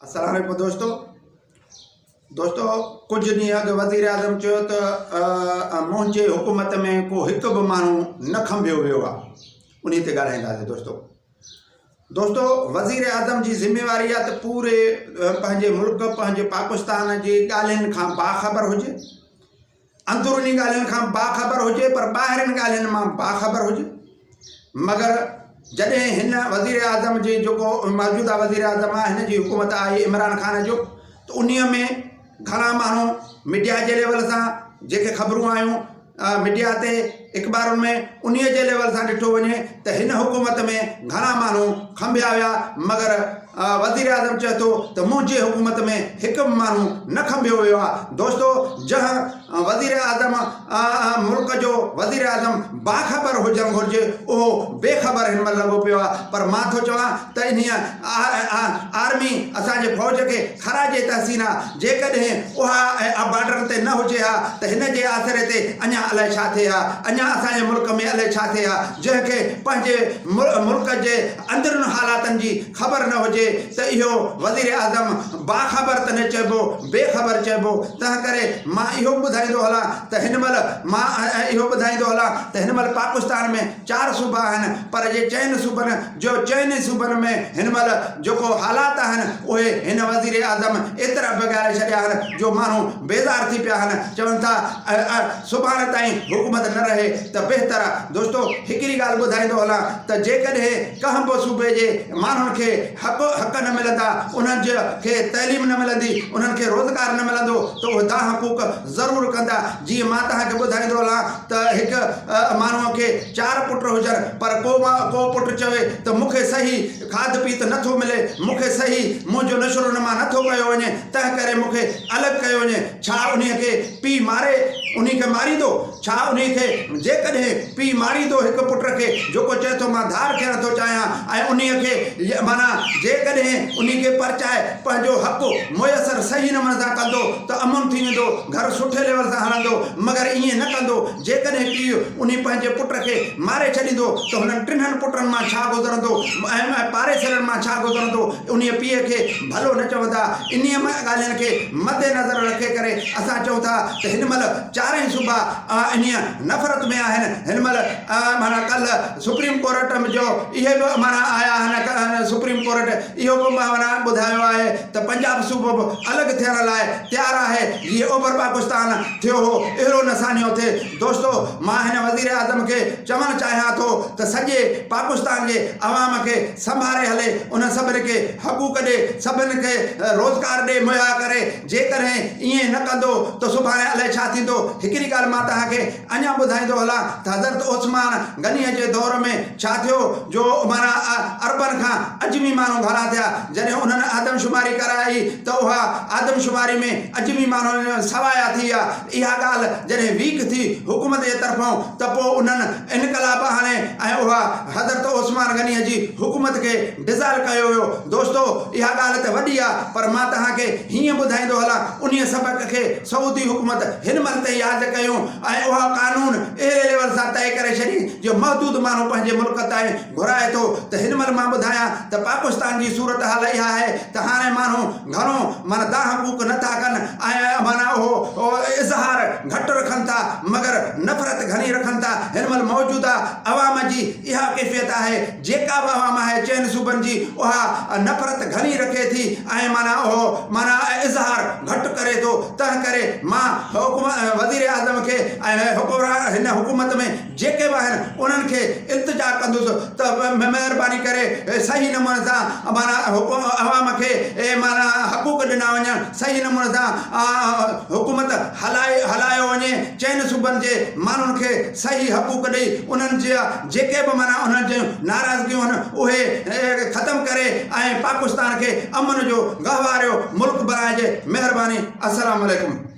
अस्सलाम वालेकुम दोस्तों कुछ ॾींहं अॻु वज़ीर आज़म चयो त मुंहिंजे हुकूमत में को हिकु बि माण्हू न खंभियो वियो आहे। उन ते ॻाल्हाईंदासीं दोस्तों वज़ीर आज़म जी ज़िम्मेवारी आहे त पूरे पंहिंजे मुल्क पंहिंजे पाकिस्तान जी ॻाल्हियुनि खां बाख़बर हुजे, अंदरूनी ॻाल्हियुनि खां बाख़बर हुजे, पर ॿाहिरिनि ॻाल्हियुनि मां बाख़बर हुजे। मगर जॾहिं हिन वज़ीर आज़म जी जेको मौजूदा वज़ीर आज़म आहे, हिन जी हुकूमत आई इमरान खान जो, त उन में घणा माण्हू मीडिया जे लेवल सां जेके ख़बरूं आयूं मीडिया ते अख़बारुनि में, उन जे लेवल सां ॾिठो वञे त हिन हुकूमत में घणा माण्हू खंभिया विया, मगर वज़ीर आज़म चए थो त मुंहिंजे हुकूमत में हिकु बि माण्हू न खंभियो वियो आहे। दोस्तों जंहिं वज़ीर आज़म मुल्क जो वज़ीर आज़म बाख़बर हुजणु घुरिजे, उहो बेख़बर हिन महिल लॻो पियो आहे। पर मां थो चवां त इन आर्मी असांजे फ़ौज खे ख़राजे तहसीन आहे। जेकॾहिं उहा बॉर्डर ते न हुजे हा त हिन जे आसिरे ते अञा अलाए छा थिए हा, अञा असांजे मुल्क में अलाए छा थिए हा। जंहिंखे पंहिंजे मुल्क जे अंदरुनि हालातनि जी ख़बर न हुजे त इहो वज़ीर आज़म बाख़बर त न चइबो, बेख़बर चइबो। तंहिं करे मां इहो ॿुधाईंदो हलां त हिन महिल पाकिस्तान में 4 सूबा आहिनि, पर जे चइनि सूबनि में हिन महिल जेको हालात आहिनि उहे हिन वज़ीर आज़म एतिरा बिगाड़े छॾिया आहिनि जो माण्हू बेज़ार थी पिया आहिनि, चवनि था सुभाणे ताईं हुकूमत न रहे त बहितर आहे। दोस्तों हिकिड़ी ॻाल्हि ॿुधाईंदो हलां त जेकॾहिं कंहिं बि सूबे जे माण्हुनि खे हक़ न मिलंदा, उन्हनि खे तइलीम न मिलंदी, उन्हनि खे रोज़गार न मिलंदो, त उहे दा हक़ूक़ ज़रूरु कंदा। जीअं मां तव्हांखे ॿुधाईंदो हलां त हिकु माण्हूअ खे 4 पुट हुजनि, पर को पुटु चवे त मूंखे सही खाध पीत नथो मिले, मूंखे सही मुंहिंजो नशो नमा नथो कयो वञे, तंहिं करे मूंखे अलॻि कयो वञे। छा उन खे पीउ मारे उन खे मारींदो? छा उन खे जेकॾहिं पीउ मारींदो हिकु पुट खे जेको चए थो मां धार थियण थो चाहियां, ऐं उन खे माना जेकॾहिं उन खे परचाए पंहिंजो हक़ु मुयसरु सही नमूने सां कंदो त अमन थी वेंदो, घर सुठे लेवल सां हलंदो। मगर ईअं न कंदो। जेकॾहिं पीउ उन पंहिंजे पुट खे मारे छॾींदो त हुननि 3 पुटनि मां छा गुज़रंदो ऐं पाड़ेसरनि मां छा गुज़रंदो, उन पीउ खे भलो न चवंदा। इन ॻाल्हियुनि खे मद्देनज़र रखे करे असां चऊं था त हिन महिल 4 सूबा इन नफ़रत में आहिनि। हिन महिल माना कल्ह सुप्रीम कोर्ट जो इहे बि माना आया आहिनि, सुप्रीम कोर्ट इहो बि माना ॿुधायो आहे त पंजाब सूबो बि अलॻि थियण लाइ तयारु आहे। जीअं ओभर पाकिस्तान थियो हो, अहिड़ो नसानियो थिए। दोस्तों मां हिन वज़ीर आज़म खे चवणु चाहियां थो त सॼे पाकिस्तान जे अवाम खे संभाले हले, उन सभिनी खे हक़ूक़ ॾे, सभिनी खे रोज़गार ॾे मुहैया करे। जेकॾहिं ईअं न कंदो त सुभाणे अलाए छा थींदो। हिकिड़ी ॻाल्हि मां तव्हांखे अञा ॿुधाईंदो हलां त हज़रत उस्मान गनीअ जे दौर में छा थियो, जो माना अरबनि खां अजमी माण्हू घणा थिया। जॾहिं उन्हनि आदमशुमारी कराई त उहा आदमशुमारी में अजमी माण्हू सवाया थी विया। इहा ॻाल्हि जॾहिं वीक थी हुकूमत जे तरफ़ां त पोइ उन्हनि इनकलाब हाणे ऐं उहा हज़रत उस्मान गनीअ जी हुकूमत खे डिज़ाल्व कयो वियो। दोस्तों इहा ॻाल्हि त वॾी आहे, पर मां तव्हांखे हीअं ॿुधाईंदो हलां उन सबक़ खे सऊदी हुकूमत हिन महिल ते यादि कयूं, ऐं उहा कानून अहिड़े लेवल सां तइ करे छॾी जो महदूद माण्हू पंहिंजे मुल्क ताईं घुराए थो। त हिन महिल मां ॿुधायां त पाकिस्तान जी सूरत हाल इहा आहे त हाणे माण्हू घणो माना दा हक़ूक़ नथा कनि, ऐं माना उहो इज़हार घटि रखनि था, मगर नफ़रत घणी रखनि था। हिन महिल मौजूदा अवाम जी इहा कैफ़ियत आहे। जेका बि अवाम आहे 4 सूबनि जी, उहा नफ़रत घणी रखे थी, ऐं माना उहो माना इज़हार घटि करे थो। तंहिं करे मां वज़ीर आज़म खे ऐं हुकुमरान हिन हुकूमत में जेके बि आहिनि उन्हनि खे इल्तिजा कंदुसि त महिरबानी करे सही नमूने सां माना अवाम खे माना हक़ूक़ ॾिना वञनि, सही नमूने सां हुकूमत हलायो वञे। 4 सूबनि जे माण्हुनि खे सही हक़ूक़ ॾेई उन्हनि जा जेके बि माना उन्हनि जूं नाराज़गियूं आहिनि उहे ख़तमु करे ऐं पाकिस्तान खे अमन जो गहवारियो मुल्क बणाइजे। महिरबानी। अस्सलाम वालेकुम।